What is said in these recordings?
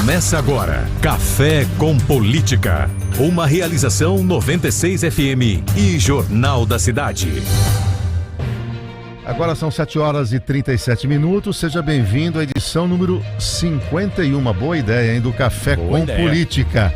Começa agora, Café com Política. Uma realização 96 FM e Jornal da Cidade. Agora são 7h37. Seja bem-vindo à edição número 51. Boa ideia, hein? Do Café com Política,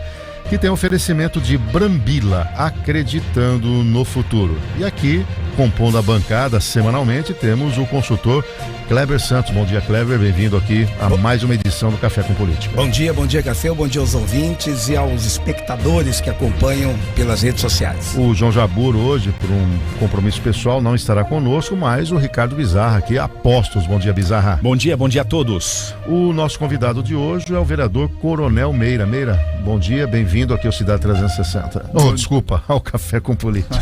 que tem oferecimento de Brambila, acreditando no futuro. E aqui, compondo a bancada semanalmente, temos o consultor Kleber Santos. Bom dia, Kleber, bem-vindo aqui a mais uma edição do Café com Política. Bom dia, Café, bom dia aos ouvintes e aos espectadores que acompanham pelas redes sociais. O João Jabur hoje, por um compromisso pessoal, não estará conosco, mas o Ricardo Bizarra aqui, apostos. Bom dia, Bizarra. Bom dia a todos. O nosso convidado de hoje é o vereador Coronel Meira. Meira, bom dia, bem-vindo aqui ao Cidade 360. Desculpa, ao Café com Política.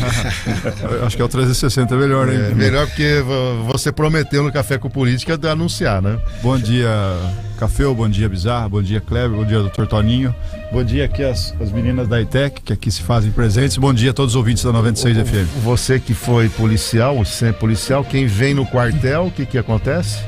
Acho que é o 360 é melhor, né? Melhor porque você prometeu no Café com Política de anunciar, né? Bom dia, Café, bom dia, Bizarra, bom dia, Kleber, bom dia, doutor Toninho. Bom dia aqui as meninas da ITEC, que aqui se fazem presentes. Bom dia a todos os ouvintes da 96 FM. Você que foi policial, sempre policial, quem vem no quartel, o que acontece?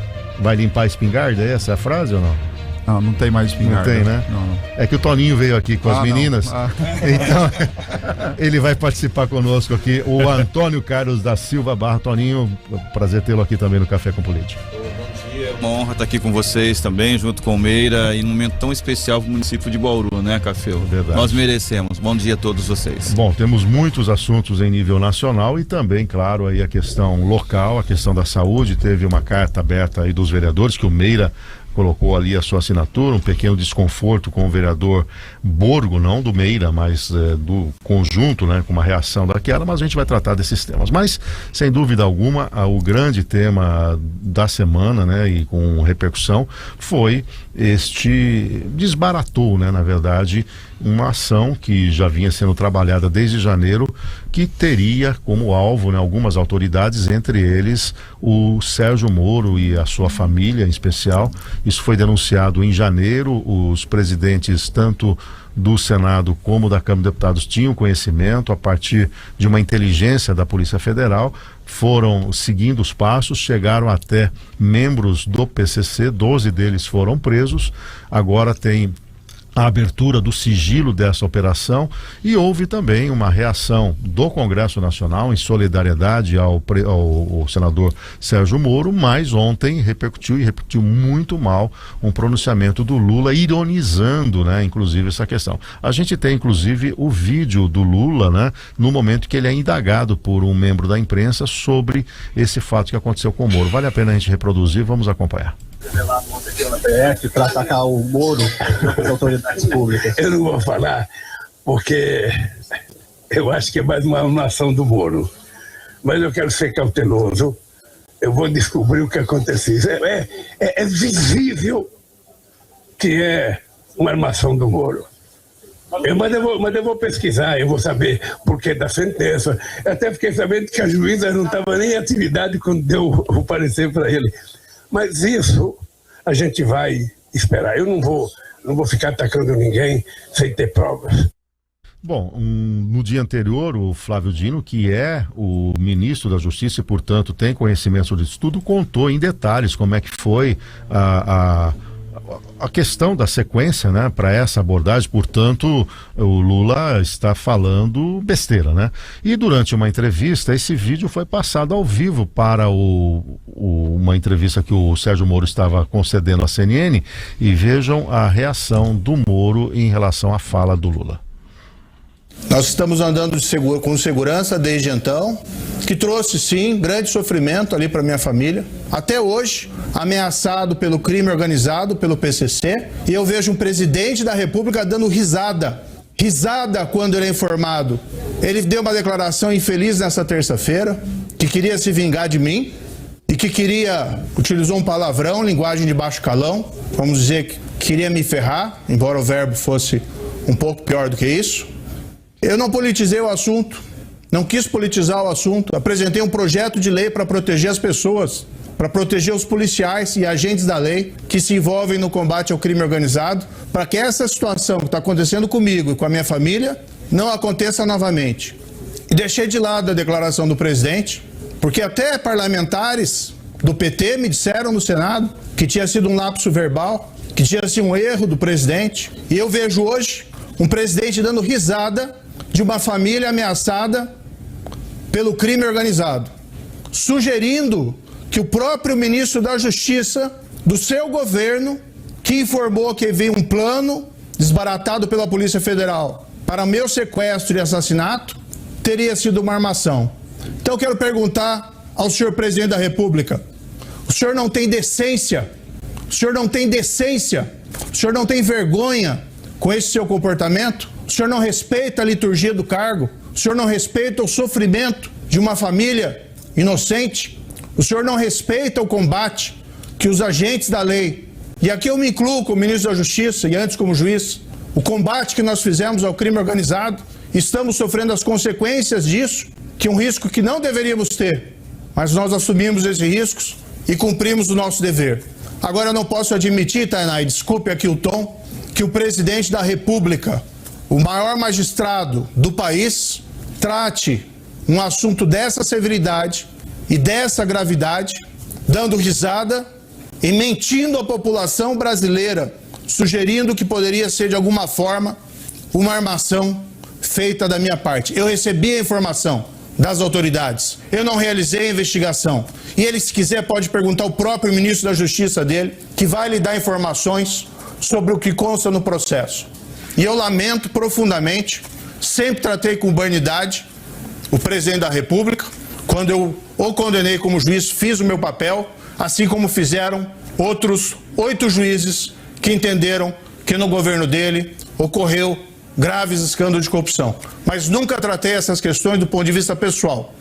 Vai limpar a espingarda? Essa é a frase ou não? Não tem mais espingarda. Não tem, né? Não. É que o Toninho veio aqui com as meninas. Então, ele vai participar conosco aqui. O Antônio Carlos da Silva Barra. Toninho, prazer tê-lo aqui também no Café com Política. Bom dia, é uma honra estar aqui com vocês também, junto com o Meira, e num momento tão especial para o município de Bauru, né, Café? Verdade. Nós merecemos. Bom dia a todos vocês. Bom, temos muitos assuntos em nível nacional e também, claro, aí a questão local, a questão da saúde. Teve uma carta aberta aí dos vereadores que o Meira colocou ali a sua assinatura, um pequeno desconforto com o vereador Borgo, não do Meira, mas do conjunto, né, com uma reação daquela, mas a gente vai tratar desses temas. Mas, sem dúvida alguma, o grande tema da semana, né, e com repercussão, foi desbaratou, né, na verdade, uma ação que já vinha sendo trabalhada desde janeiro, que teria como alvo, né, algumas autoridades, entre eles o Sérgio Moro e a sua família em especial. Isso foi denunciado em janeiro. Os presidentes tanto do Senado como da Câmara de Deputados tinham conhecimento a partir de uma inteligência da Polícia Federal, foram seguindo os passos, chegaram até membros do PCC, 12 deles foram presos. Agora tem a abertura do sigilo dessa operação e houve também uma reação do Congresso Nacional em solidariedade ao senador Sérgio Moro, mas ontem repercutiu muito mal um pronunciamento do Lula ironizando, né, inclusive essa questão. A gente tem inclusive o vídeo do Lula, né, no momento que ele é indagado por um membro da imprensa sobre esse fato que aconteceu com o Moro. Vale a pena a gente reproduzir, vamos acompanhar. Para atacar o Moro das autoridades públicas. Eu não vou falar, porque eu acho que é mais uma ação do Moro. Mas eu quero ser cauteloso. Eu vou descobrir o que aconteceu. É visível que é uma armação do Moro. Mas eu vou pesquisar, eu vou saber por que da sentença. Eu até fiquei sabendo que a juíza não estava nem em atividade quando deu o parecer para ele. Mas isso a gente vai esperar. Eu não vou ficar atacando ninguém sem ter provas. Bom, no dia anterior, o Flávio Dino, que é o ministro da Justiça e, portanto, tem conhecimento disso tudo, contou em detalhes como é que foi a questão da sequência, né, para essa abordagem. Portanto, o Lula está falando besteira, né? E durante uma entrevista, esse vídeo foi passado ao vivo para uma entrevista que o Sérgio Moro estava concedendo à CNN, e vejam a reação do Moro em relação à fala do Lula. Nós estamos andando com segurança desde então, que trouxe sim grande sofrimento ali para minha família. Até hoje, ameaçado pelo crime organizado, pelo PCC, e eu vejo um presidente da República dando risada quando ele é informado. Ele deu uma declaração infeliz nessa terça-feira, que queria se vingar de mim e que utilizou um palavrão, linguagem de baixo calão, vamos dizer que queria me ferrar, embora o verbo fosse um pouco pior do que isso. Eu não politizei o assunto, não quis politizar o assunto, apresentei um projeto de lei para proteger as pessoas, para proteger os policiais e agentes da lei que se envolvem no combate ao crime organizado, para que essa situação que está acontecendo comigo e com a minha família não aconteça novamente. E deixei de lado a declaração do presidente, porque até parlamentares do PT me disseram no Senado que tinha sido um lapso verbal. que tinha sido um erro do presidente, e eu vejo hoje um presidente dando risada de uma família ameaçada pelo crime organizado, sugerindo que o próprio ministro da Justiça do seu governo, que informou que havia um plano desbaratado pela Polícia Federal para meu sequestro e assassinato, teria sido uma armação. Então eu quero perguntar ao senhor presidente da República: o senhor não tem decência? O senhor não tem decência? O senhor não tem vergonha com esse seu comportamento? O senhor não respeita a liturgia do cargo? O senhor não respeita o sofrimento de uma família inocente? O senhor não respeita o combate que os agentes da lei, e aqui eu me incluo como ministro da Justiça e antes como juiz, o combate que nós fizemos ao crime organizado, estamos sofrendo as consequências disso, que é um risco que não deveríamos ter, mas nós assumimos esses riscos e cumprimos o nosso dever. Agora eu não posso admitir, Tainá, e desculpe aqui o tom, que o presidente da República, o maior magistrado do país, trate um assunto dessa severidade e dessa gravidade, dando risada e mentindo à população brasileira, sugerindo que poderia ser de alguma forma uma armação feita da minha parte. Eu recebi a informação das autoridades, eu não realizei a investigação, e ele, se quiser, pode perguntar ao próprio ministro da Justiça dele, que vai lhe dar informações sobre o que consta no processo. E eu lamento profundamente, sempre tratei com humanidade o presidente da República. Quando eu o condenei como juiz, fiz o meu papel, assim como fizeram outros 8 juízes que entenderam que no governo dele ocorreu graves escândalos de corrupção. Mas nunca tratei essas questões do ponto de vista pessoal.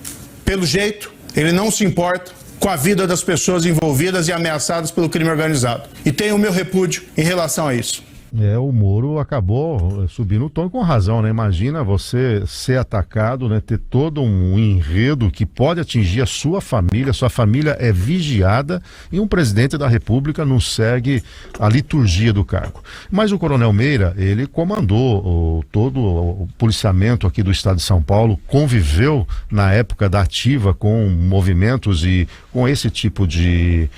Pelo jeito, ele não se importa com a vida das pessoas envolvidas e ameaçadas pelo crime organizado. E tenho o meu repúdio em relação a isso. O Moro acabou subindo o tom com razão, né? Imagina você ser atacado, né? Ter todo um enredo que pode atingir a sua família é vigiada e um presidente da República não segue a liturgia do cargo. Mas o Coronel Meira, ele comandou todo o policiamento aqui do estado de São Paulo, conviveu na época da ativa com movimentos e com esse tipo de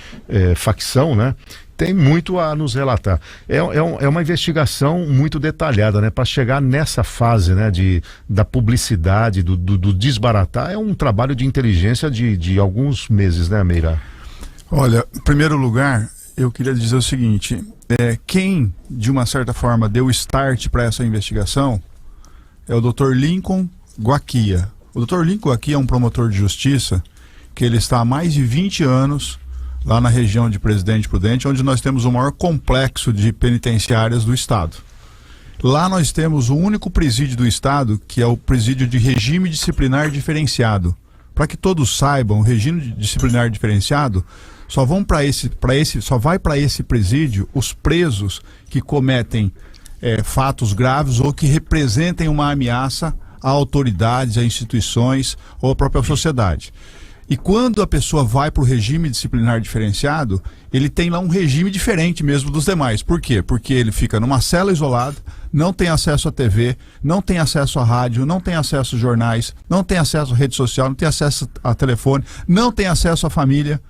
facção, né? Tem muito a nos relatar. É uma investigação muito detalhada, né? Para chegar nessa fase, né? Da publicidade, do desbaratar, é um trabalho de inteligência de alguns meses, né, Meira? Olha, em primeiro lugar, eu queria dizer o seguinte: quem, de uma certa forma, deu start para essa investigação é o Dr. Lincoln Guaquia. O Dr. Lincoln Guaquia é um promotor de justiça que ele está há mais de 20 anos lá na região de Presidente Prudente, onde nós temos o maior complexo de penitenciárias do estado. Lá nós temos o único presídio do estado, que é o presídio de regime disciplinar diferenciado. Para que todos saibam, o regime disciplinar diferenciado só vai para esse presídio os presos que cometem fatos graves ou que representem uma ameaça a autoridades, a instituições ou à própria sociedade. E quando a pessoa vai para o regime disciplinar diferenciado, ele tem lá um regime diferente mesmo dos demais. Por quê? Porque ele fica numa cela isolada, não tem acesso à TV, não tem acesso à rádio, não tem acesso a jornais, não tem acesso à rede social, não tem acesso a telefone, não tem acesso à família.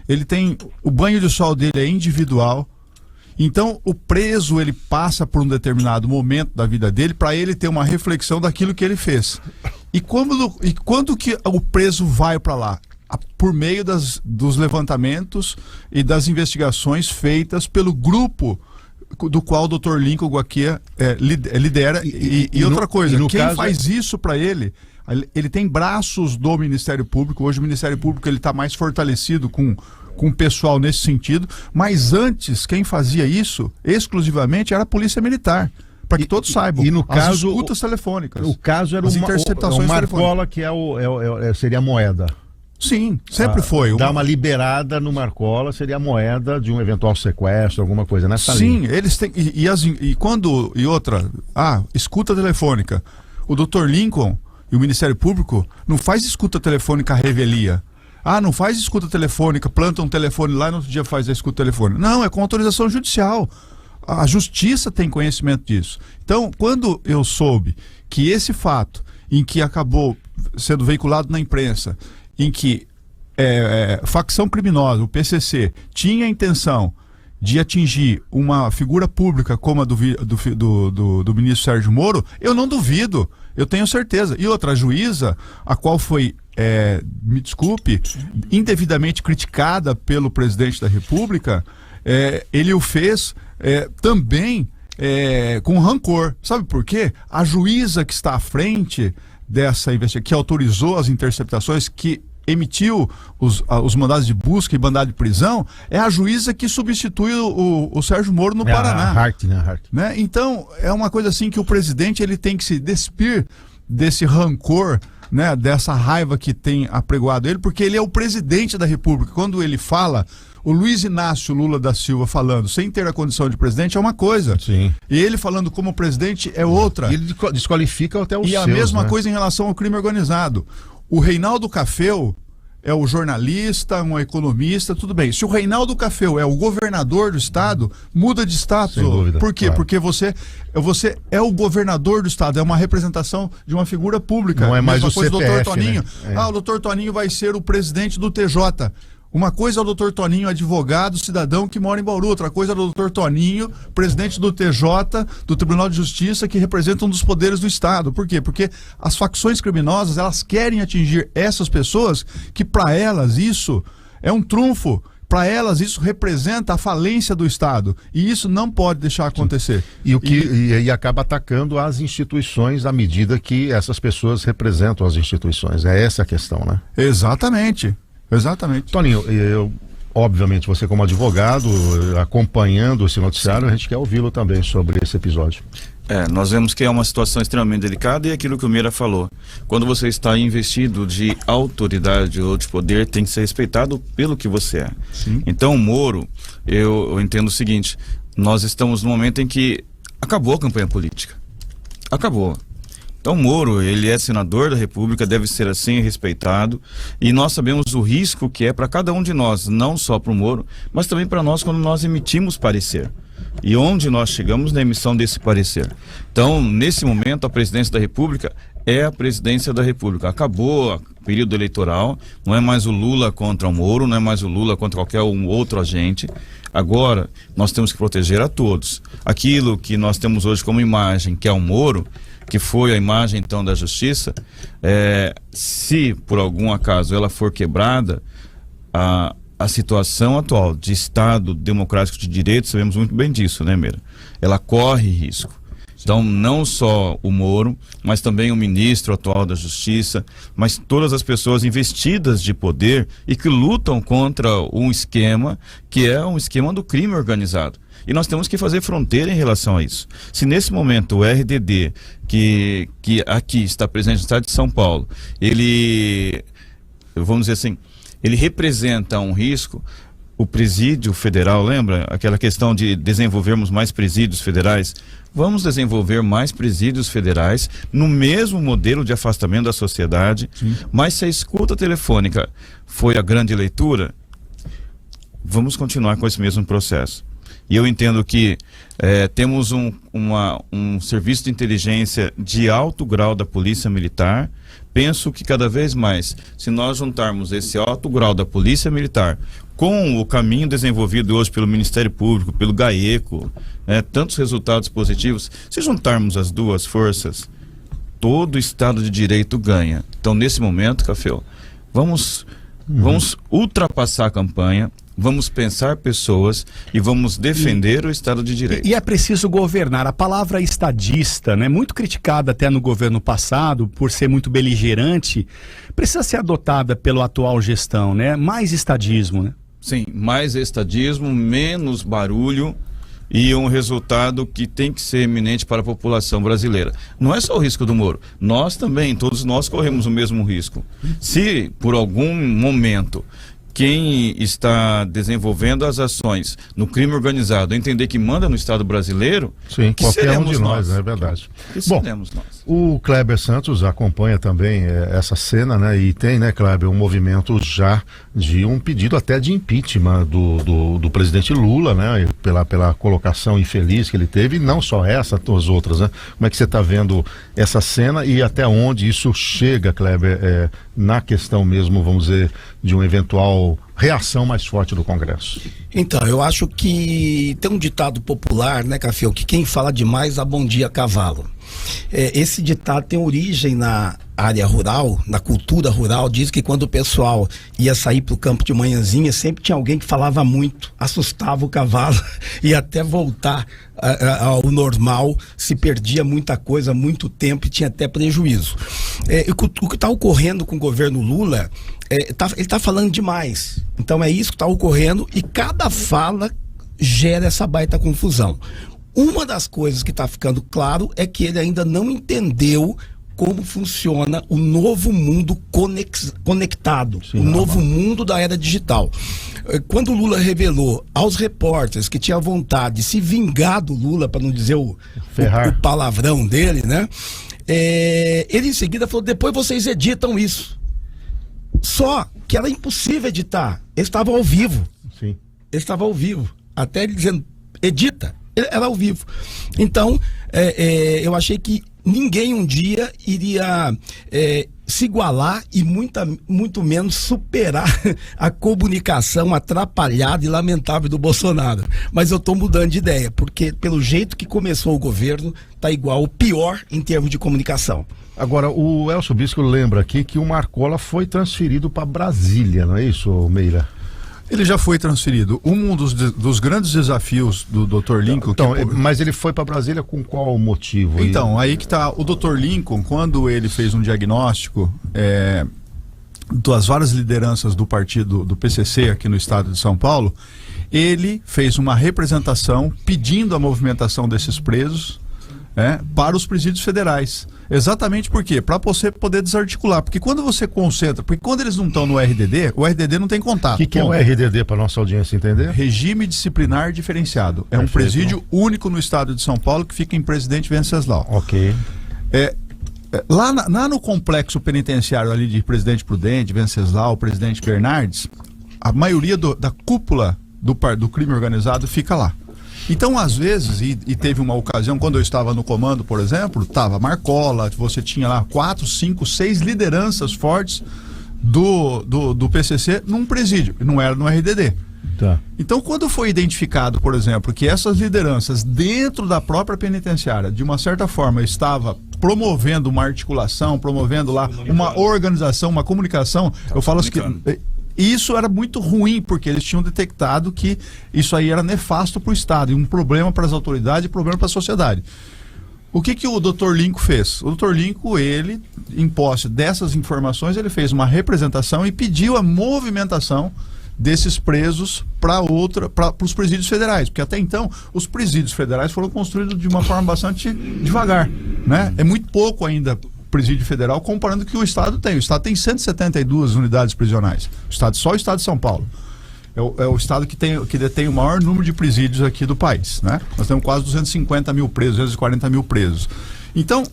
Ele tem, o banho de sol dele é individual. Então o preso, ele passa por um determinado momento da vida dele para ele ter uma reflexão daquilo que ele fez. E quando que o preso vai para lá? Por meio dos levantamentos e das investigações feitas pelo grupo do qual o Dr. Lincoln Guaquia lidera. E outra coisa, quem faz isso para ele tem braços do Ministério Público. Hoje o Ministério Público está mais fortalecido com o pessoal nesse sentido, mas antes quem fazia isso exclusivamente era a Polícia Militar. Para que todos saibam, e no as escutas telefônicas. O caso era as interceptações Marcola, que seria a moeda. Sim, sempre foi. Dar uma liberada no Marcola seria a moeda de um eventual sequestro, alguma coisa nessa linha. Sim, eles têm. Escuta telefônica. O Dr. Lincoln e o Ministério Público não faz escuta telefônica à revelia. Não faz escuta telefônica, planta um telefone lá e no outro dia faz a escuta telefônica. Não, é com autorização judicial. A justiça tem conhecimento disso. Então, quando eu soube que esse fato, em que acabou sendo veiculado na imprensa, em que facção criminosa, o PCC, tinha a intenção de atingir uma figura pública como a do ministro Sérgio Moro, eu não duvido, eu tenho certeza. E outra juíza, a qual foi, me desculpe, indevidamente criticada pelo presidente da República, ele o fez também com rancor. Sabe por quê? A juíza que está à frente dessa investigação, que autorizou as interceptações, que emitiu os mandados de busca e mandado de prisão, é a juíza que substitui o Sérgio Moro no Paraná. A Hart, né? Então, é uma coisa assim que o presidente ele tem que se despir desse rancor, né, dessa raiva que tem apregoado ele, porque ele é o presidente da República. Quando ele fala, o Luiz Inácio Lula da Silva falando sem ter a condição de presidente é uma coisa. Sim. E ele falando como presidente é outra. E ele desqualifica até os seus, a mesma coisa em relação ao crime organizado. O Reinaldo Cafeu é o jornalista, um economista, tudo bem. Se o Reinaldo Cafeu é o governador do estado, muda de status. Sem dúvida, por quê? Claro. Porque você é o governador do estado, é uma representação de uma figura pública. Não é mais o CPF, Dr. Toninho. né? O Dr. Toninho vai ser o presidente do TJ. Uma coisa é o Dr. Toninho, advogado, cidadão que mora em Bauru. Outra coisa é o Dr. Toninho, presidente do TJ, do Tribunal de Justiça, que representa um dos poderes do Estado. Por quê? Porque as facções criminosas, elas querem atingir essas pessoas que, para elas, isso é um trunfo. Para elas, isso representa a falência do Estado. E isso não pode deixar acontecer. E acaba atacando as instituições à medida que essas pessoas representam as instituições. É essa a questão, né? Exatamente. Toninho, obviamente você como advogado, acompanhando esse noticiário, a gente quer ouvi-lo também sobre esse episódio. Nós vemos que é uma situação extremamente delicada e aquilo que o Meira falou. Quando você está investido de autoridade ou de poder, tem que ser respeitado pelo que você é. Sim. Então, o Moro, eu entendo o seguinte, nós estamos no momento em que acabou a campanha política. Acabou. Então, Moro, ele é senador da República, deve ser assim respeitado, e nós sabemos o risco que é para cada um de nós, não só para o Moro, mas também para nós quando nós emitimos parecer. E onde nós chegamos na emissão desse parecer. Então, nesse momento, a presidência da República é a presidência da República. Acabou o período eleitoral, não é mais o Lula contra o Moro, não é mais o Lula contra qualquer outro agente. Agora, nós temos que proteger a todos. Aquilo que nós temos hoje como imagem, que é o Moro, que foi a imagem então da justiça, se por algum acaso ela for quebrada, a situação atual de Estado democrático de direito, sabemos muito bem disso, né, Meira? Ela corre risco. Então, não só o Moro, mas também o ministro atual da Justiça, mas todas as pessoas investidas de poder e que lutam contra um esquema que é um esquema do crime organizado. E nós temos que fazer fronteira em relação a isso. Se nesse momento o RDD, que aqui está presente no estado de São Paulo, ele, vamos dizer assim, ele representa um risco, o presídio federal, lembra? Aquela questão de desenvolvermos mais presídios federais. Vamos desenvolver mais presídios federais no mesmo modelo de afastamento da sociedade. Sim. Mas se a escuta telefônica foi a grande leitura, vamos continuar com esse mesmo processo. E eu entendo que temos um serviço de inteligência de alto grau da Polícia Militar. Penso que cada vez mais, se nós juntarmos esse alto grau da Polícia Militar com o caminho desenvolvido hoje pelo Ministério Público, pelo GAECO, tantos resultados positivos, se juntarmos as duas forças, todo o Estado de Direito ganha. Então, nesse momento, Café, vamos ultrapassar a campanha, vamos pensar pessoas e vamos defender o Estado de Direito. E é preciso governar. A palavra estadista, né, muito criticada até no governo passado por ser muito beligerante, precisa ser adotada pela atual gestão, né? Mais estadismo, né? Sim, mais estadismo, menos barulho e um resultado que tem que ser eminente para a população brasileira. Não é só o risco do Moro, nós também, todos nós corremos o mesmo risco. Se por algum momento quem está desenvolvendo as ações no crime organizado entender que manda no Estado brasileiro, sim, que qualquer um de nós, é verdade. Bom, o Kleber Santos acompanha também essa cena, né? E tem, né, Kleber, um movimento já de um pedido até de impeachment do presidente Lula, né? Pela colocação infeliz que ele teve, e não só essa, as outras, né? Como é que você está vendo essa cena e até onde isso chega, Kleber, na questão mesmo, vamos dizer, de uma eventual reação mais forte do Congresso? Então, eu acho que tem um ditado popular, né, Café, que quem fala demais dá bom dia a cavalo. Esse ditado tem origem na área rural, na cultura rural. Diz que quando o pessoal ia sair para o campo de manhãzinha, sempre tinha alguém que falava muito, assustava o cavalo e até voltar ao normal se perdia muita coisa, muito tempo e tinha até prejuízo. O que está ocorrendo com o governo Lula, ele está falando demais. Então é isso que está ocorrendo e cada fala gera essa baita confusão. Uma das coisas que está ficando claro é que ele ainda não entendeu como funciona o novo mundo conectado, o novo mundo da era digital. Quando o Lula revelou aos repórteres que tinha vontade de se vingar do Lula, para não dizer o palavrão dele, né? Ele em seguida falou, depois vocês editam isso. Só que era impossível editar. Ele estava ao vivo. Sim. Ele estava ao vivo. Até ele dizendo, edita. Ele era ao vivo. Então, eu achei que ninguém um dia iria se igualar e muito menos superar a comunicação atrapalhada e lamentável do Bolsonaro. Mas eu estou mudando de ideia, porque pelo jeito que começou o governo, está igual, o pior em termos de comunicação. Agora, o Elcio Bispo lembra aqui que o Marcola foi transferido para Brasília, não é isso, Meira? Ele já foi transferido. Um dos grandes desafios do Dr. Lincoln... Então, mas ele foi para Brasília com qual motivo? Então, aí que está. O Dr. Lincoln, quando ele fez um diagnóstico das várias lideranças do partido, do PCC aqui no estado de São Paulo, ele fez uma representação pedindo a movimentação desses presos para os presídios federais. Exatamente por quê? Para você poder desarticular. Porque quando você concentra, porque quando eles não estão no RDD, o RDD não tem contato. O que é o RDD para nossa audiência entender? Regime Disciplinar Diferenciado. É um presídio único no estado de São Paulo que fica em Presidente Venceslau. Ok. Lá no complexo penitenciário ali de Presidente Prudente, Venceslau, Presidente Bernardes, a maioria da cúpula do crime organizado fica lá. Então, às vezes, e teve uma ocasião, quando eu estava no comando, por exemplo, estava Marcola, você tinha lá 4, 5, 6 lideranças fortes do PCC num presídio, não era no RDD. Tá. Então, quando foi identificado, por exemplo, que essas lideranças dentro da própria penitenciária, de uma certa forma, estava promovendo uma articulação, promovendo lá uma organização, uma comunicação, eu falo assim que... Isso era muito ruim, porque eles tinham detectado que isso aí era nefasto para o Estado, e um problema para as autoridades e problema para a sociedade. O que o Dr. Lincoln fez? O Dr. Lincoln, ele, em posse dessas informações, ele fez uma representação e pediu a movimentação desses presos para os presídios federais, porque até então os presídios federais foram construídos de uma forma bastante devagar, né? É muito pouco ainda presídio federal comparando com o que o Estado tem. O Estado tem 172 unidades prisionais. Só o Estado de São Paulo. É o Estado que detém o maior número de presídios aqui do país, né? Nós temos quase 250 mil presos, 240 mil presos. Então,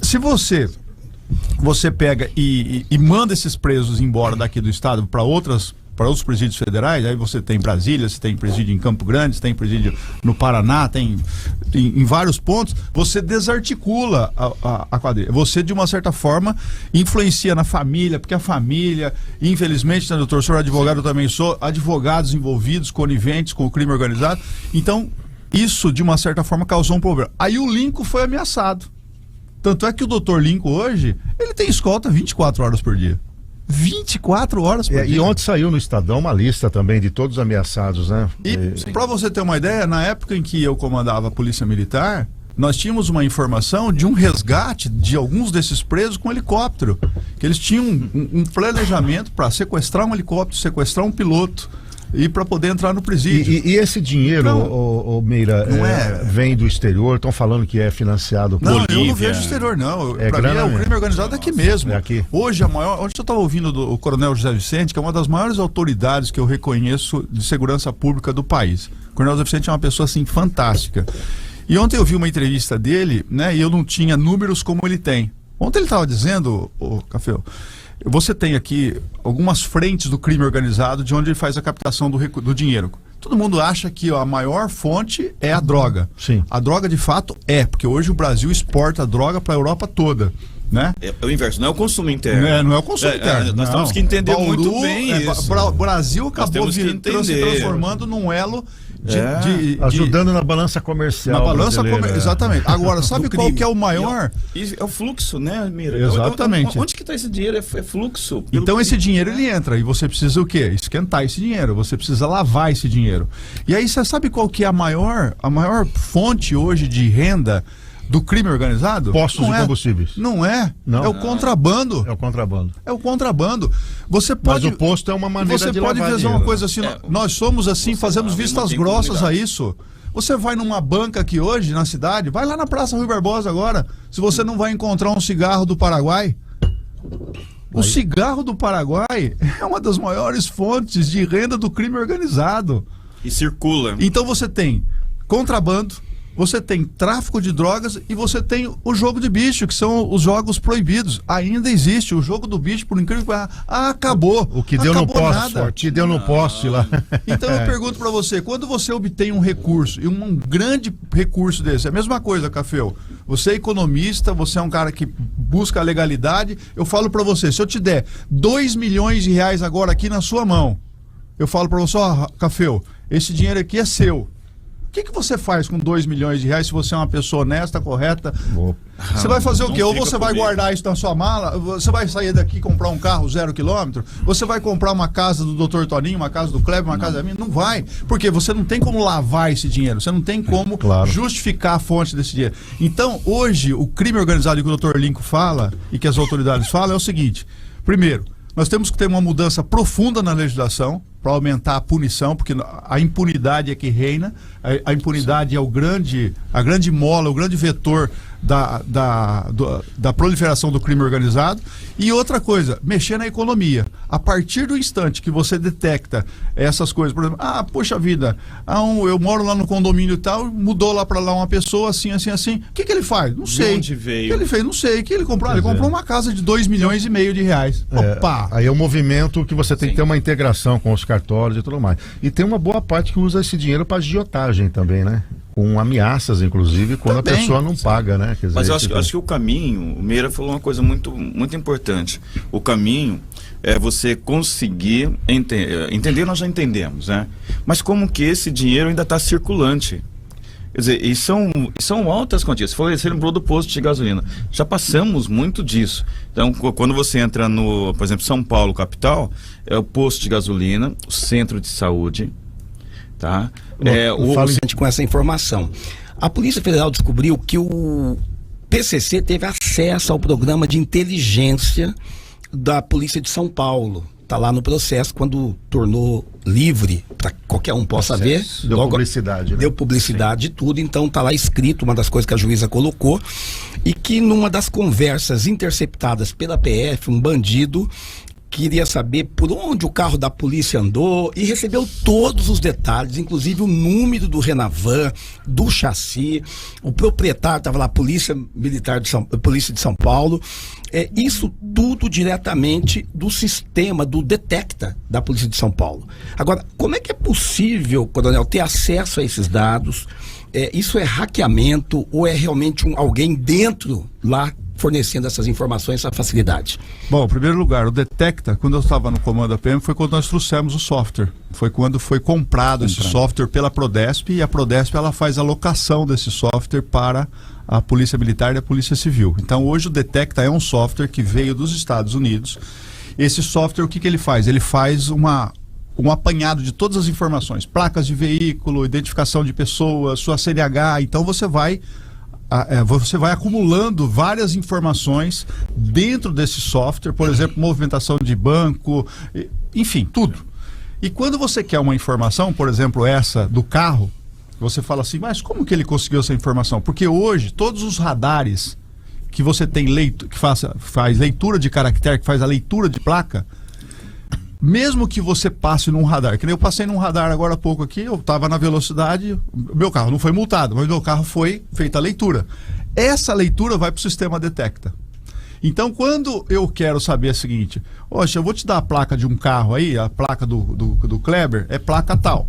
se você pega e manda esses presos embora daqui do Estado para outros presídios federais, aí você tem Brasília, você tem presídio em Campo Grande, você tem presídio no Paraná, tem em vários pontos, você desarticula a quadrilha. Você, de uma certa forma, influencia na família, porque a família, infelizmente, né, doutor, o senhor advogado, eu também sou, advogados envolvidos, coniventes com o crime organizado. Então, isso, de uma certa forma, causou um problema. Aí o Lincoln foi ameaçado. Tanto é que o doutor Lincoln hoje, ele tem escolta 24 horas por dia. 24 horas por dia. E ontem saiu no Estadão uma lista também de todos ameaçados, né? E para você ter uma ideia, na época em que eu comandava a Polícia Militar, nós tínhamos uma informação de um resgate de alguns desses presos com helicóptero, que eles tinham um planejamento para sequestrar um helicóptero, sequestrar um piloto e para poder entrar no presídio. E esse dinheiro, Meira, vem do exterior? Estão falando que é financiado por Bolívia. Eu não vejo exterior, não. Para mim, o crime organizado é aqui mesmo. É aqui. Hoje, onde eu estava ouvindo o Coronel José Vicente, que é uma das maiores autoridades que eu reconheço de segurança pública do país. O Coronel José Vicente é uma pessoa, assim, fantástica. E ontem eu vi uma entrevista dele, né, e eu não tinha números como ele tem. Ontem ele estava dizendo, Café, Você tem aqui algumas frentes do crime organizado de onde ele faz a captação do dinheiro. Todo mundo acha que a maior fonte é a droga. Sim. A droga, de fato, porque hoje o Brasil exporta a droga para a Europa toda. Né? É o inverso, não é o consumo interno. Não é o consumo interno. Nós temos que entender Bauru, muito bem isso. O Brasil acabou se transformando num elo ajudando na balança comercial. Na balança comercial, exatamente. Agora, sabe qual que é o maior? É o fluxo, né, Mira? Exatamente. Onde que está esse dinheiro? É fluxo. Então esse dinheiro ele entra e você precisa o quê? Esquentar esse dinheiro, você precisa lavar esse dinheiro. E aí você sabe qual que é a maior fonte hoje de renda do crime organizado? Postos de combustíveis. Não é. Não. É o contrabando. É o contrabando. É o contrabando. Você pode, mas o posto é uma maneira você de pode lavar fazer dinheiro. uma coisa assim, nós somos assim, fazemos vistas grossas a isso. Você vai numa banca aqui hoje, na cidade, vai lá na Praça Rui Barbosa agora, se você não vai encontrar um cigarro do Paraguai. O cigarro do Paraguai é uma das maiores fontes de renda do crime organizado. E circula. Então você tem contrabando, você tem tráfico de drogas e você tem o jogo de bicho, que são os jogos proibidos. Ainda existe o jogo do bicho, por incrível que pareça. Acabou. O que deu no poste, o que deu no poste lá. Então eu pergunto pra você, quando você obtém um recurso, e um grande recurso desse, é a mesma coisa, Cafeu. Você é economista, você é um cara que busca a legalidade, eu falo pra você, se eu te der 2 milhões de reais agora aqui na sua mão, eu falo pra você, Cafeu, esse dinheiro aqui é seu. O que você faz com 2 milhões de reais se você é uma pessoa honesta, correta? Você vai fazer o quê? Ou você vai guardar isso na sua mala, você vai sair daqui e comprar um carro 0 km, você vai comprar uma casa do Dr. Toninho, uma casa do Kleber, uma casa da minha? Não vai, porque você não tem como lavar esse dinheiro, você não tem como justificar a fonte desse dinheiro. Então, hoje, o crime organizado que o Dr. Lincoln fala e que as autoridades falam é o seguinte: primeiro, nós temos que ter uma mudança profunda na legislação para aumentar a punição, porque a impunidade é que reina, a impunidade é a grande mola, o grande vetor da proliferação do crime organizado. E outra coisa, mexer na economia. A partir do instante que você detecta essas coisas, por exemplo, poxa vida, eu moro lá no condomínio e tal, mudou lá para lá uma pessoa assim. O que ele faz? Não sei. Onde veio? O que ele fez? Não sei. O que ele comprou? Ele comprou uma casa de 2,5 milhões de reais. Opa! Aí é um movimento que você tem que ter uma integração com os cartórios e tudo mais. E tem uma boa parte que usa esse dinheiro para agiotagem também, né? Com ameaças, inclusive, quando a pessoa não paga, né? Quer dizer, mas eu acho que o caminho, o Meira falou uma coisa muito, muito importante. O caminho é você conseguir entender, nós já entendemos, né? Mas como que esse dinheiro ainda está circulante? Quer dizer, e são altas quantias. Você lembrou do posto de gasolina. Já passamos muito disso. Então, quando você entra no, por exemplo, São Paulo, capital, é o posto de gasolina, o centro de saúde, tá? Com essa informação. A Polícia Federal descobriu que o PCC teve acesso ao programa de inteligência da Polícia de São Paulo. Está lá no processo, quando tornou livre para qualquer um possa ver. Deu publicidade, né? Deu publicidade de tudo, então está lá escrito, uma das coisas que a juíza colocou, e que numa das conversas interceptadas pela PF, um bandido queria saber por onde o carro da polícia andou e recebeu todos os detalhes, inclusive o número do Renavan, do chassi, o proprietário estava lá, Polícia de São Paulo, isso tudo diretamente do sistema, do Detecta da Polícia de São Paulo. Agora, como é que é possível, coronel, ter acesso a esses dados? Isso é hackeamento ou é realmente alguém dentro lá fornecendo essas informações, essa facilidade? Bom, em primeiro lugar, o Detecta, quando eu estava no comando da PM, foi quando nós trouxemos o software. Foi quando foi comprado esse software pela Prodesp, e a Prodesp ela faz a locação desse software para a Polícia Militar e a Polícia Civil. Então hoje o Detecta é um software que veio dos Estados Unidos. Esse software, o que ele faz? Ele faz um apanhado de todas as informações, placas de veículo, identificação de pessoas, sua CNH. Então você vai acumulando várias informações dentro desse software, por exemplo, movimentação de banco, enfim, tudo. E quando você quer uma informação, por exemplo, essa do carro, você fala assim, mas como que ele conseguiu essa informação? Porque hoje, todos os radares que você tem que faz leitura de caractere, que faz a leitura de placa, mesmo que você passe num radar, que nem eu passei num radar agora há pouco aqui, eu estava na velocidade, meu carro não foi multado, mas meu carro foi feita a leitura. Essa leitura vai para o sistema Detecta. Então, quando eu quero saber o seguinte, poxa, eu vou te dar a placa de um carro aí, a placa do Kleber, é placa tal.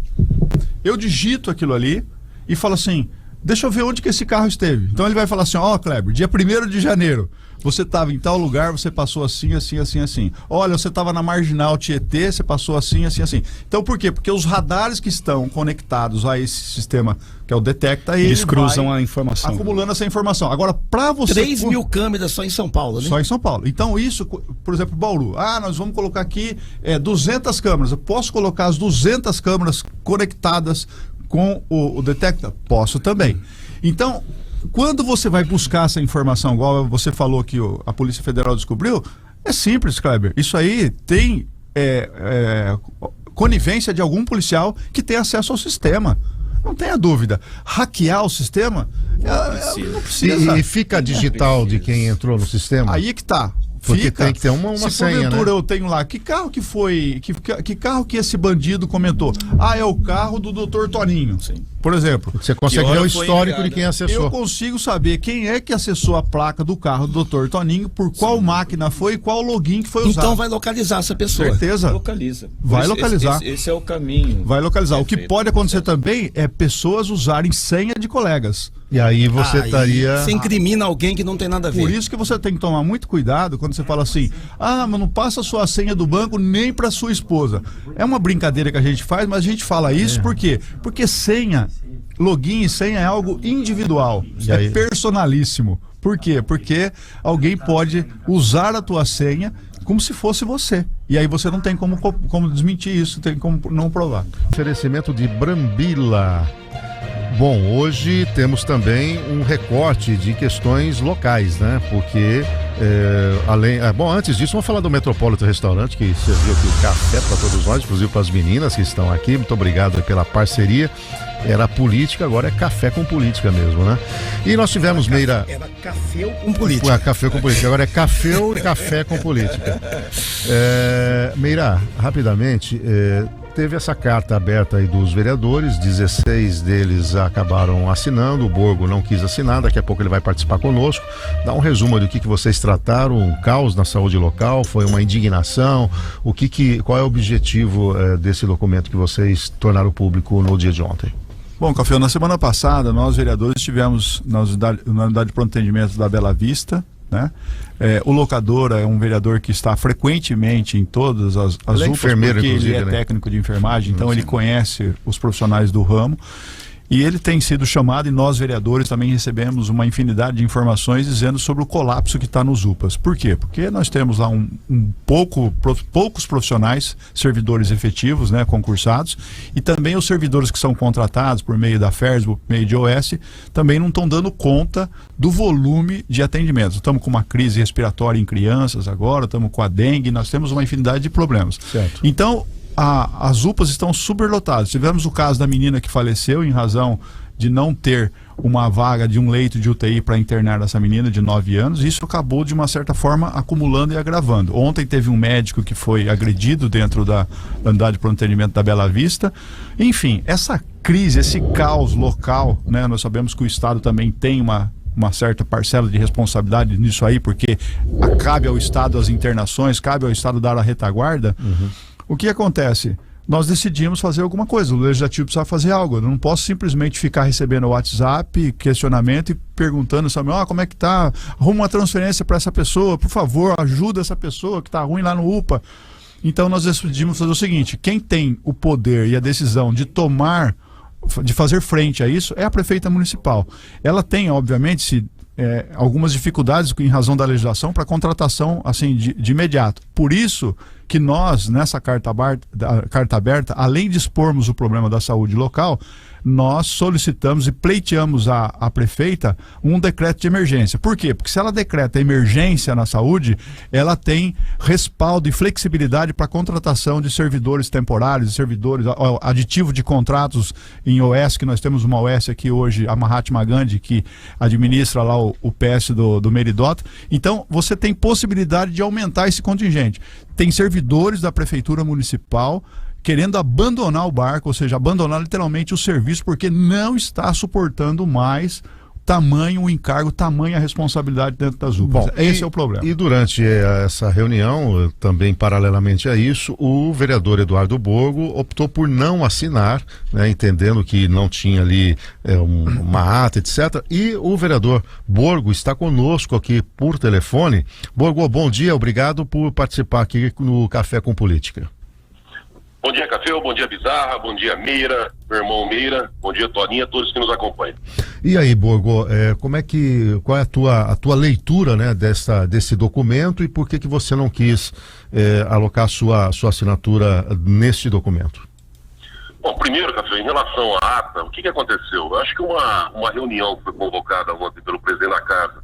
Eu digito aquilo ali e falo assim, deixa eu ver onde que esse carro esteve. Então ele vai falar assim, ó, Kleber, dia 1º de janeiro, você estava em tal lugar, você passou assim, assim, assim, assim. Olha, você estava na Marginal Tietê, você passou assim, assim, assim. Então por quê? Porque os radares que estão conectados a esse sistema, que é o Detecta, eles cruzam a informação. Acumulando essa informação. Agora, para você... 3 mil câmeras só em São Paulo, né? Só em São Paulo. Então isso, por exemplo, Bauru. Nós vamos colocar aqui 200 câmeras. Eu posso colocar as 200 câmeras conectadas com o Detecta? Posso também. Então, quando você vai buscar essa informação, igual você falou que a Polícia Federal descobriu, é simples, Kleber. Isso aí tem conivência de algum policial que tem acesso ao sistema. Não tenha dúvida. Hackear o sistema, não precisa. E fica a digital de quem entrou no sistema? Aí é que tá. Porque tem que ter uma se senha, porventura né? eu tenho lá, que carro que foi, que carro que esse bandido comentou? É o carro do Dr. Toninho. Sim. Por exemplo. Você consegue ver o histórico de quem acessou. Eu consigo saber quem é que acessou a placa do carro do Dr. Toninho, por qual máquina foi e qual login que foi usado. Então vai localizar essa pessoa. Certeza? Localiza. Vai localizar. Esse é o caminho. Vai localizar. O que pode acontecer também é pessoas usarem senha de colegas. E aí você estaria... Você incrimina alguém que não tem nada a ver. Por isso que você tem que tomar muito cuidado quando você fala assim, mas não passa a sua senha do banco nem para sua esposa. É uma brincadeira que a gente faz, mas a gente fala isso por quê? Porque senha, login e senha é algo individual, personalíssimo. Por quê? Porque alguém pode usar a tua senha como se fosse você. E aí você não tem como desmentir isso, tem como não provar. Oferecimento de Brambila. Bom, hoje temos também um recorte de questões locais, né? Porque, antes disso, vamos falar do Metropolitan Restaurante, que serviu aqui o café para todos nós, inclusive para as meninas que estão aqui. Muito obrigado pela parceria. Era política, agora é café com política mesmo, né? E nós tivemos, Meira... Era café com política. Café com política, agora é café com política. Meira, rapidamente... Teve essa carta aberta aí dos vereadores, 16 deles acabaram assinando, o Borgo não quis assinar, daqui a pouco ele vai participar conosco. Dá um resumo do que vocês trataram, um caos na saúde local, foi uma indignação, qual é o objetivo desse documento que vocês tornaram público no dia de ontem? Bom, Café, na semana passada nós vereadores estivemos na unidade de pronto atendimento da Bela Vista, né? O locador é um vereador que está frequentemente em todas as UPAs, porque ele é técnico de enfermagem, então ele conhece os profissionais do ramo. E ele tem sido chamado, e nós vereadores também recebemos uma infinidade de informações dizendo sobre o colapso que está nos UPAs. Por quê? Porque nós temos lá poucos profissionais, servidores efetivos, né, concursados, e também os servidores que são contratados por meio da FERSB, por meio de OS, também não estão dando conta do volume de atendimentos. Estamos com uma crise respiratória em crianças agora, estamos com a dengue, nós temos uma infinidade de problemas. Certo. Então, as UPAs estão superlotadas. Tivemos o caso da menina que faleceu em razão de não ter uma vaga de um leito de UTI para internar essa menina de 9 anos. Isso acabou, de uma certa forma, acumulando e agravando. Ontem teve um médico que foi agredido dentro da unidade de pronto atendimento da Bela Vista. Enfim, essa crise, esse caos local, né? Nós sabemos que o Estado também tem uma certa parcela de responsabilidade nisso aí, porque cabe ao Estado as internações, cabe ao Estado dar a retaguarda. O que acontece? Nós decidimos fazer alguma coisa, o Legislativo precisa fazer algo. Eu não posso simplesmente ficar recebendo WhatsApp, questionamento e perguntando, sabe, como é que tá? Arruma uma transferência para essa pessoa, por favor, ajuda essa pessoa que tá ruim lá no UPA. Então nós decidimos fazer o seguinte: quem tem o poder e a decisão de fazer frente a isso é a prefeita municipal. Ela tem, obviamente, algumas dificuldades em razão da legislação para contratação assim de imediato. Por isso que nós, nessa carta aberta, além de expormos o problema da saúde local, nós solicitamos e pleiteamos à prefeita um decreto de emergência. Por quê? Porque se ela decreta emergência na saúde, ela tem respaldo e flexibilidade para a contratação de servidores temporários, servidores, aditivo de contratos em OS, que nós temos uma OS aqui hoje, a Mahatma Gandhi, que administra lá o PS do Meridota. Então, você tem possibilidade de aumentar esse contingente. Tem servidores da prefeitura municipal querendo abandonar o barco, ou seja, abandonar literalmente o serviço, porque não está suportando mais tamanho o encargo, tamanha a responsabilidade dentro das UPAs. Bom, Esse é o problema. E durante essa reunião, também paralelamente a isso, o vereador Eduardo Borgo optou por não assinar, né, entendendo que não tinha ali uma ata, etc. E o vereador Borgo está conosco aqui por telefone. Borgo, bom dia, obrigado por participar aqui no Café com Política. Bom dia, Café, bom dia, Bizarra, bom dia, Meira, meu irmão Meira, bom dia, Toninha, todos que nos acompanham. E aí, Borgo, qual é a tua leitura, né, desse documento e por que você não quis alocar sua assinatura neste documento? Bom, primeiro, Café, em relação à ata, o que aconteceu? Eu acho que uma reunião que foi convocada ontem pelo presidente da casa,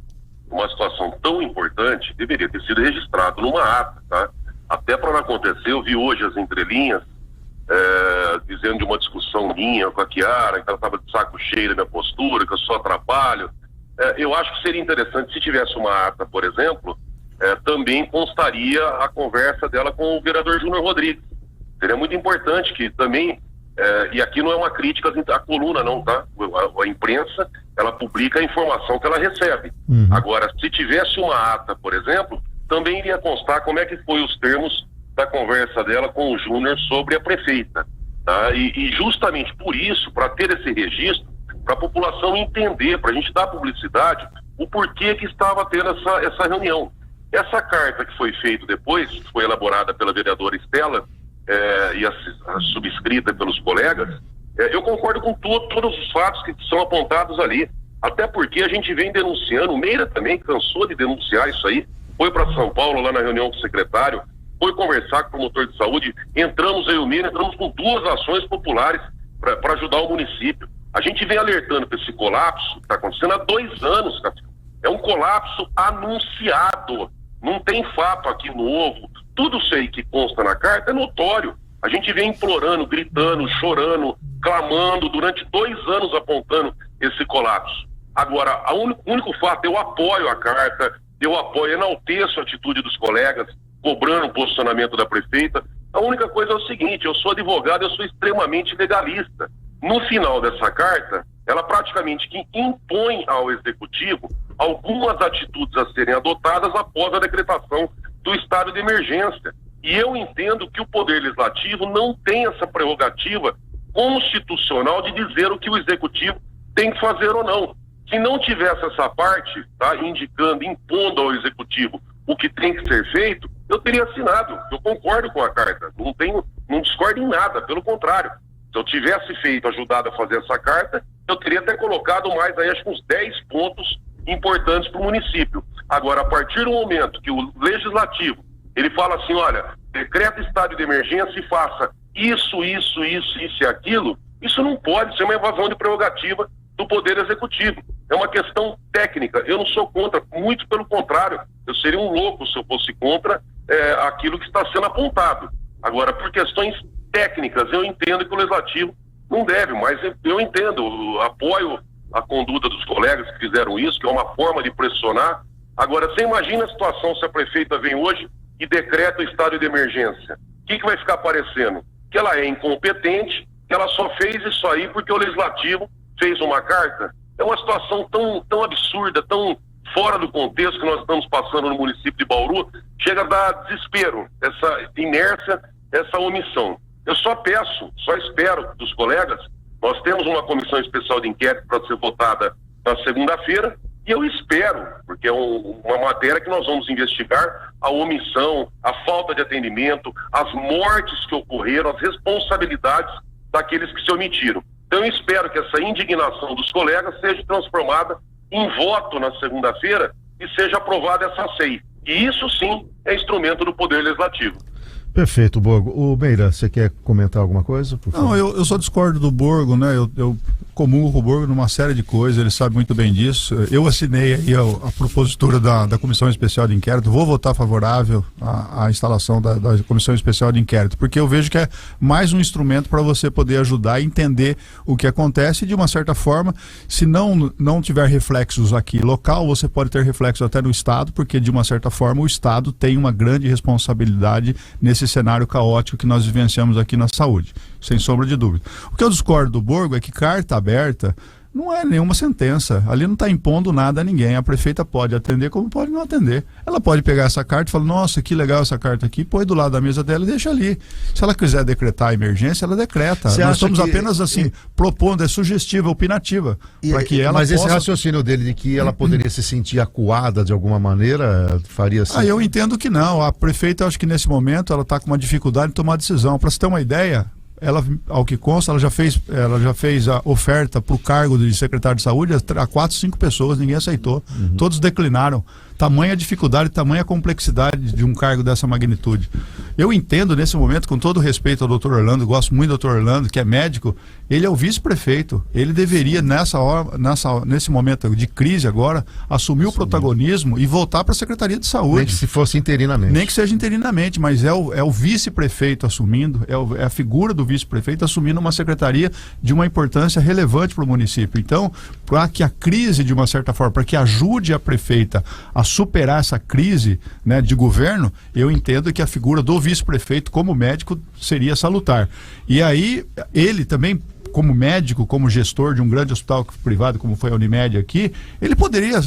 uma situação tão importante, deveria ter sido registrado numa ata, tá? Até para não acontecer, eu vi hoje as entrelinhas dizendo de uma discussão minha com a Chiara, que ela estava de saco cheio da minha postura, que eu só atrapalho. Eu acho que seria interessante, se tivesse uma ata, por exemplo, também constaria a conversa dela com o vereador Júnior Rodrigues. Seria muito importante que também, e aqui não é uma crítica à coluna não, tá? A imprensa, ela publica a informação que ela recebe. Agora, se tivesse uma ata, por exemplo, também iria constar como é que foi os termos da conversa dela com o Júnior sobre a prefeita, tá? E justamente por isso, para ter esse registro, para a população entender, para a gente dar publicidade, o porquê que estava tendo essa reunião. Essa carta que foi feita depois, que foi elaborada pela vereadora Estela e a subscrita pelos colegas, eu concordo com todos os fatos que são apontados ali, até porque a gente vem denunciando, o Meira também cansou de denunciar isso aí, foi para São Paulo lá na reunião com o secretário, foi conversar com o promotor de saúde, entramos eu e o Meira, entramos com 2 ações populares para ajudar o município. A gente vem alertando para esse colapso que está acontecendo há 2 anos, cara. É um colapso anunciado, não tem fato aqui novo, tudo isso aí que consta na carta é notório. A gente vem implorando, gritando, chorando, clamando durante 2 anos apontando esse colapso. Agora, o único fato, eu apoio a carta, eu apoio, enalteço a atitude dos colegas, cobrando o posicionamento da prefeita. A única coisa é o seguinte, eu sou advogado, eu sou extremamente legalista. No final dessa carta, ela praticamente que impõe ao executivo algumas atitudes a serem adotadas após a decretação do estado de emergência. E eu entendo que o Poder Legislativo não tem essa prerrogativa constitucional de dizer o que o executivo tem que fazer ou não. Se não tivesse essa parte, tá, indicando, impondo ao executivo o que tem que ser feito, eu teria assinado. Eu concordo com a carta, não discordo em nada, pelo contrário. Se eu tivesse ajudado a fazer essa carta, eu teria até colocado mais aí, acho que uns 10 pontos importantes para o município. Agora, a partir do momento que o legislativo, ele fala assim, olha, decreta estado de emergência e faça isso e aquilo, isso não pode ser uma evasão de prerrogativa do Poder Executivo. É uma questão técnica. Eu não sou contra, muito pelo contrário. Eu seria um louco se eu fosse contra aquilo que está sendo apontado. Agora, por questões técnicas, eu entendo que o Legislativo não deve, mas eu entendo, apoio a conduta dos colegas que fizeram isso, que é uma forma de pressionar. Agora, você imagina a situação se a prefeita vem hoje e decreta o estado de emergência. O que vai ficar parecendo? Que ela é incompetente, que ela só fez isso aí porque o Legislativo fez uma carta. É uma situação tão absurda, tão fora do contexto que nós estamos passando no município de Bauru, chega a dar desespero, essa inércia, essa omissão. Eu só espero dos colegas, nós temos uma comissão especial de inquérito para ser votada na segunda-feira, e eu espero, porque é uma matéria que nós vamos investigar a omissão, a falta de atendimento, as mortes que ocorreram, as responsabilidades daqueles que se omitiram. Então eu espero que essa indignação dos colegas seja transformada em voto na segunda-feira e seja aprovada essa SEI. E isso sim é instrumento do Poder Legislativo. Perfeito, Borgo. O Meira, você quer comentar alguma coisa? Por favor? Não, eu só discordo do Borgo, né? Eu comungo com o Borgo numa série de coisas, ele sabe muito bem disso. Eu assinei aí a propositura da Comissão Especial de Inquérito, vou votar favorável à instalação da Comissão Especial de Inquérito, porque eu vejo que é mais um instrumento para você poder ajudar a entender o que acontece e, de uma certa forma, se não tiver reflexos aqui local, você pode ter reflexos até no Estado, porque, de uma certa forma, o Estado tem uma grande responsabilidade nesse cenário caótico que nós vivenciamos aqui na saúde, sem sombra de dúvida. O que eu discordo do Borgo é que carta aberta Não é nenhuma sentença. Ali não está impondo nada a ninguém. A prefeita pode atender como pode não atender. Ela pode pegar essa carta e falar, nossa, que legal essa carta aqui, põe do lado da mesa dela e deixa ali. Se ela quiser decretar a emergência, ela decreta. Nós estamos apenas assim, propondo, é sugestiva, opinativa. Para que ela mas possa... esse raciocínio dele de que ela poderia se sentir acuada de alguma maneira, faria sentido? Eu entendo que não. A prefeita, acho que nesse momento, ela está com uma dificuldade de tomar decisão. Para você ter uma ideia... Ela, ao que consta, ela já fez a oferta para o cargo de secretário de saúde a 4, 5 pessoas, ninguém aceitou. Todos declinaram. Tamanha dificuldade, tamanha complexidade de um cargo dessa magnitude. Eu entendo nesse momento, com todo respeito ao doutor Orlando, gosto muito do doutor Orlando, que é médico, ele é o vice-prefeito. Ele deveria, nesse momento de crise agora, assumir o protagonismo e voltar para a Secretaria de Saúde. Nem que se fosse interinamente. Nem que seja interinamente, mas é o vice-prefeito assumindo, é a figura do vice-prefeito assumindo uma secretaria de uma importância relevante para o município. Então, para que a crise, de uma certa forma, para que ajude a prefeita a superar essa crise, né, de governo, eu entendo que a figura do vice-prefeito como médico seria salutar. E aí, ele também, como médico, como gestor de um grande hospital privado, como foi a Unimed aqui, ele poderia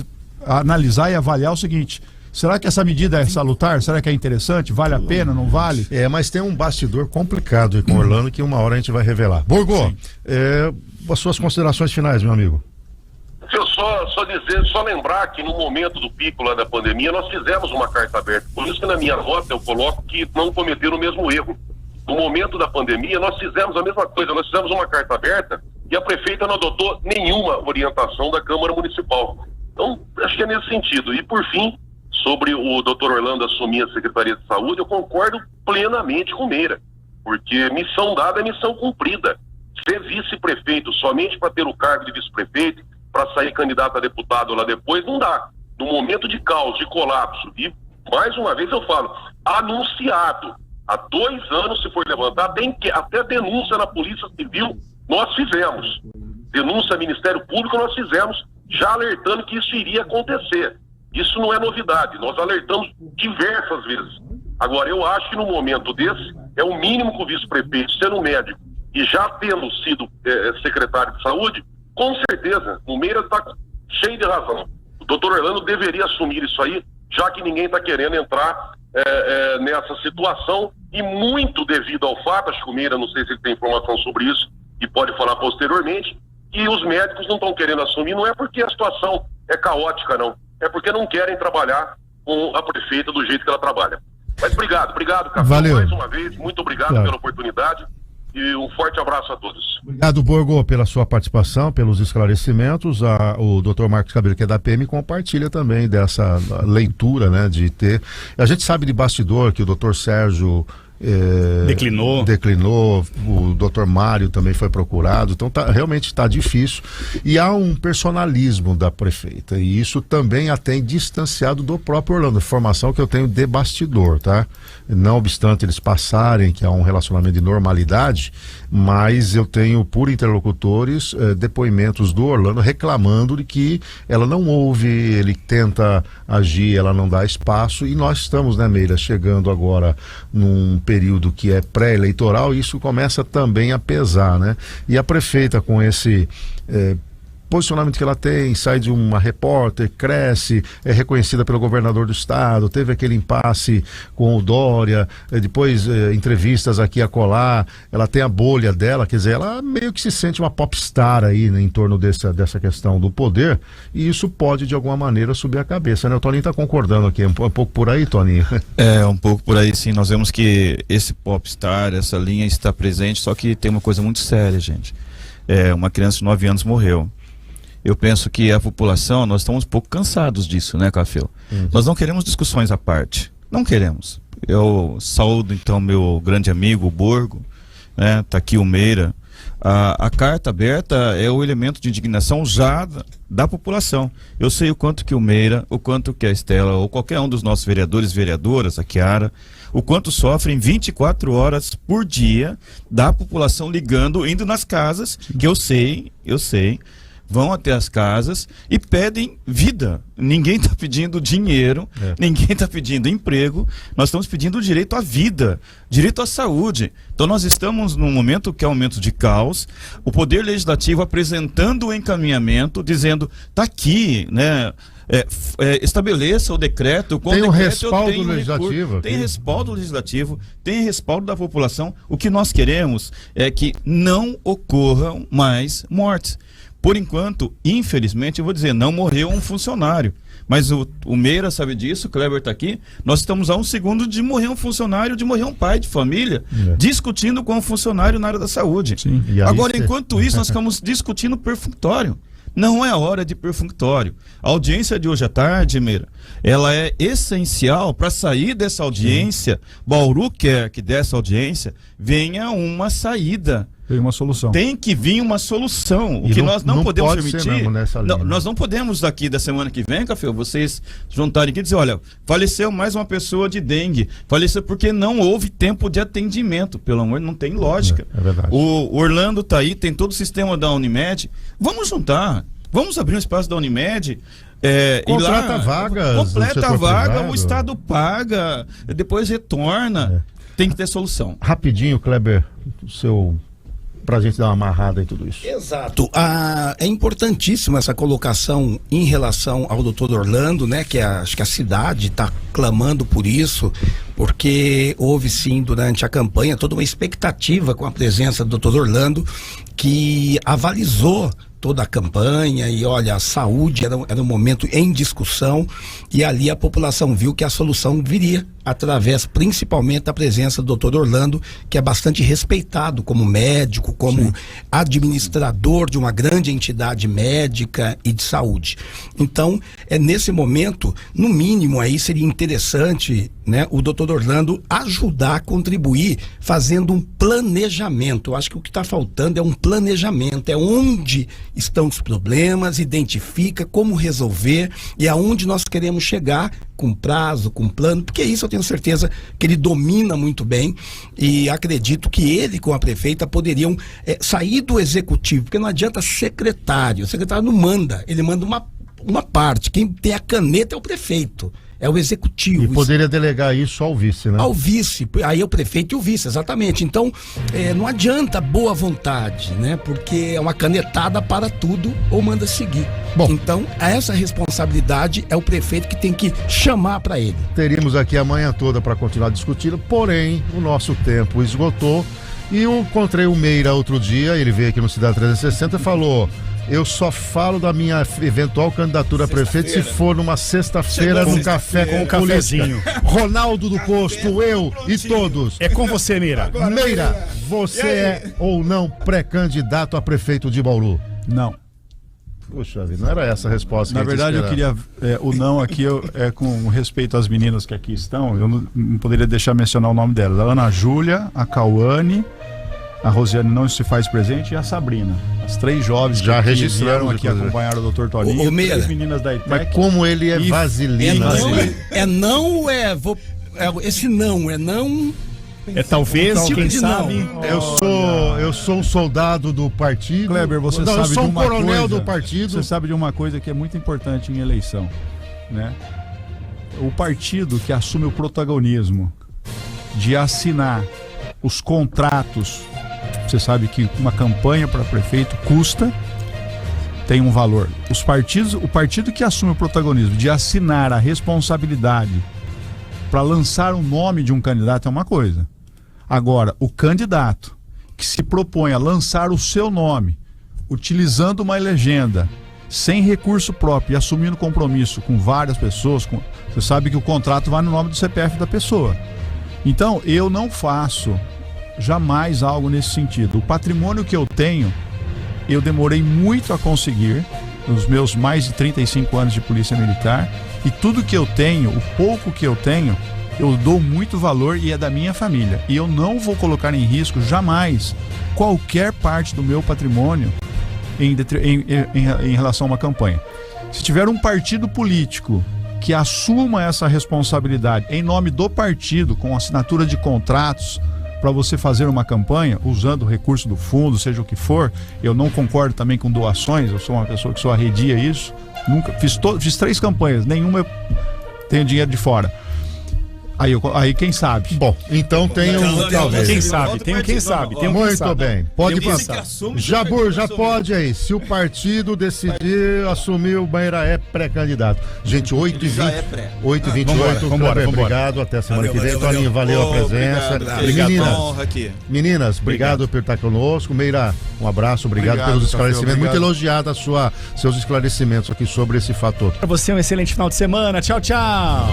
analisar e avaliar o seguinte: será que essa medida é salutar? Será que é interessante? Vale a pena? Não vale? Mas tem um bastidor complicado aí com Orlando que uma hora a gente vai revelar. Borgo, as suas considerações finais, meu amigo. Eu só lembrar que no momento do pico lá da pandemia nós fizemos uma carta aberta. Por isso que na minha nota eu coloco que não cometeram o mesmo erro. No momento da pandemia nós fizemos a mesma coisa, nós fizemos uma carta aberta e a prefeita não adotou nenhuma orientação da Câmara Municipal. Então, acho que é nesse sentido. E por fim, sobre o doutor Orlando assumir a Secretaria de Saúde, eu concordo plenamente com o Meira, porque missão dada é missão cumprida. Ser vice-prefeito somente para ter o cargo de vice-prefeito, para sair candidato a deputado lá depois, não dá. No momento de caos, de colapso, e mais uma vez eu falo, anunciado, há 2 anos se for levantar, até denúncia na Polícia Civil nós fizemos. Denúncia ao Ministério Público nós fizemos, já alertando que isso iria acontecer. Isso não é novidade, nós alertamos diversas vezes. Agora, eu acho que no momento desse, é o mínimo que o vice-prefeito, sendo médico e já tendo sido secretário de saúde, com certeza, o Meira está cheio de razão. O doutor Orlando deveria assumir isso aí, já que ninguém está querendo entrar nessa situação, e muito devido ao fato, acho que o Meira, não sei se ele tem informação sobre isso, e pode falar posteriormente, que os médicos não estão querendo assumir, não é porque a situação é caótica, não. É porque não querem trabalhar com a prefeita do jeito que ela trabalha. Mas obrigado, Café. Valeu. Mais uma vez, muito obrigado pela oportunidade e um forte abraço a todos. Obrigado, Borgo, pela sua participação, pelos esclarecimentos. O Dr. Marcos Cabelo, que é da PM, compartilha também dessa leitura, né, de ter... A gente sabe de bastidor que o Dr. Sérgio... declinou, o Dr. Mário também foi procurado, então realmente está difícil, e há um personalismo da prefeita, e isso também a tem distanciado do próprio Orlando, informação que eu tenho de bastidor, tá? Não obstante eles passarem que há um relacionamento de normalidade, mas eu tenho por interlocutores depoimentos do Orlando reclamando de que ela não ouve, ele tenta agir, ela não dá espaço, e nós estamos, né, Meira, chegando agora num período que é pré-eleitoral, e isso começa também a pesar, né? E a prefeita, com esse posicionamento que ela tem, sai de uma repórter, cresce, é reconhecida pelo governador do estado, teve aquele impasse com o Dória, depois entrevistas aqui e acolá, ela tem a bolha dela, quer dizer, ela meio que se sente uma popstar aí, né, em torno dessa questão do poder, e isso pode de alguma maneira subir a cabeça, né? O Toninho tá concordando aqui, um pouco por aí, Toninho? Um pouco por aí, sim. Nós vemos que esse popstar, essa linha está presente, só que tem uma coisa muito séria, gente. Uma criança de 9 anos morreu. Eu penso que a população, nós estamos um pouco cansados disso, né, Café? Nós não queremos discussões à parte. Não queremos. Eu saúdo, então, meu grande amigo, o Borgo, né? Tá aqui o Meira. A carta aberta é o elemento de indignação já da população. Eu sei o quanto que o Meira, o quanto que a Estela, ou qualquer um dos nossos vereadores e vereadoras, a Chiara, o quanto sofrem 24 horas por dia da população ligando, indo nas casas, que eu sei, vão até as casas e pedem vida. Ninguém está pedindo dinheiro, ninguém está pedindo emprego, nós estamos pedindo direito à vida, direito à saúde. Então nós estamos num momento que é um momento de caos, o Poder Legislativo apresentando o encaminhamento, dizendo, está aqui, né? Estabeleça o decreto. Tem o respaldo legislativo. Tem respaldo legislativo, tem respaldo da população. O que nós queremos é que não ocorram mais mortes. Por enquanto, infelizmente, eu vou dizer, não morreu um funcionário. Mas o Meira sabe disso, o Kleber está aqui. Nós estamos a 1 segundo de morrer um funcionário, de morrer um pai de família, discutindo com um funcionário na área da saúde. Sim. Agora, enquanto isso, nós estamos discutindo perfunctório. Não é hora de perfunctório. A audiência de hoje à tarde, Meira, ela é essencial para sair dessa audiência. Bauru quer que dessa audiência venha uma saída. Tem uma solução. Tem que vir uma solução. O que nós não podemos permitir. Nós não podemos daqui da semana que vem, Café, vocês juntarem aqui e dizer, olha, faleceu mais uma pessoa de dengue. Faleceu porque não houve tempo de atendimento. Pelo amor, não tem lógica. É verdade. O Orlando tá aí, tem todo o sistema da Unimed. Vamos juntar. Vamos abrir um espaço da Unimed. Contrata vagas. Completa a vaga, privado. O Estado paga, depois retorna. Tem que ter solução. Rapidinho, Kleber, pra gente dar uma amarrada em tudo isso. Exato. É importantíssima essa colocação em relação ao doutor Orlando, né? Que acho que a cidade está clamando por isso, porque houve sim durante a campanha toda uma expectativa com a presença do doutor Orlando, que avalizou toda a campanha e olha, a saúde era um momento em discussão e ali a população viu que a solução viria através principalmente da presença do Dr. Orlando, que é bastante respeitado como médico, como administrador de uma grande entidade médica e de saúde. Então, nesse momento, no mínimo aí seria interessante, né, o Dr. Orlando ajudar, contribuir, fazendo um planejamento. Eu acho que o que está faltando é um planejamento, é onde estão os problemas, identifica como resolver e aonde nós queremos chegar, com prazo, com plano, porque isso eu tenho certeza que ele domina muito bem e acredito que ele com a prefeita poderiam sair do executivo, porque não adianta secretário, o secretário não manda, ele manda uma parte, quem tem a caneta é o prefeito. É o executivo. E poderia delegar isso ao vice, né? Ao vice, aí é o prefeito e o vice, exatamente. Então, não adianta boa vontade, né? Porque é uma canetada para tudo ou manda seguir. Bom, então, essa responsabilidade é o prefeito que tem que chamar para ele. Teríamos aqui a manhã toda para continuar discutindo, porém, o nosso tempo esgotou. E eu encontrei o Meira outro dia, ele veio aqui no Cidade 360 e falou: eu só falo da minha eventual candidatura a prefeito se for numa sexta-feira no café com o cafezinho. Ronaldo do Posto, eu e todos. É com você, Meira. Meira, você é ou não pré-candidato a prefeito de Bauru? Não. Puxa vida, não era essa a resposta. Na verdade, eu queria. O não aqui é com respeito às meninas que aqui estão. Eu não poderia deixar mencionar o nome delas: a Ana Júlia, a Cauane, a Rosiane não se faz presente e a Sabrina. As 3 jovens já que registraram aqui acompanharam o Dr. Torinho. 3 meninas da ITEC. Mas como ele é vaselina. Esse não é não. É talvez, quem sabe. Eu sou um soldado do partido. Kleber, você sabe eu sou de um uma coronel coisa, do partido. Você sabe de uma coisa que é muito importante em eleição, né? O partido que assume o protagonismo de assinar os contratos, você sabe que uma campanha para prefeito custa, tem um valor. O partido que assume o protagonismo de assinar a responsabilidade para lançar o nome de um candidato é uma coisa. Agora, o candidato que se propõe a lançar o seu nome, utilizando uma legenda, sem recurso próprio e assumindo compromisso com várias pessoas, você sabe que o contrato vai no nome do CPF da pessoa. Então, eu não faço jamais algo nesse sentido. O patrimônio que eu tenho, eu demorei muito a conseguir, nos meus mais de 35 anos de polícia militar, e tudo que eu tenho, o pouco que eu tenho, eu dou muito valor e é da minha família. E eu não vou colocar em risco jamais qualquer parte do meu patrimônio em relação a uma campanha. Se tiver um partido político que assuma essa responsabilidade em nome do partido, com assinatura de contratos, para você fazer uma campanha usando o recurso do fundo, seja o que for. Eu não concordo também com doações, eu sou uma pessoa que só arredia isso. Nunca fiz 3 campanhas, nenhuma eu tenho dinheiro de fora. Aí quem sabe? Bom, então tem talvez. Quem sabe? Tem um quem sabe. Muito bem. Pode passar. Jabur, já pode aí. Se o partido decidir assumir o Meira é pré-candidato. Gente, 8h20. 8h28. Vambora. Obrigado. Até semana que vem. Toninho, valeu a presença. Meninas, obrigado por estar conosco. Meira, um abraço. Obrigado pelos esclarecimentos. Muito elogiado seus esclarecimentos aqui sobre esse fator. Para você, um excelente final de semana. Tchau, tchau.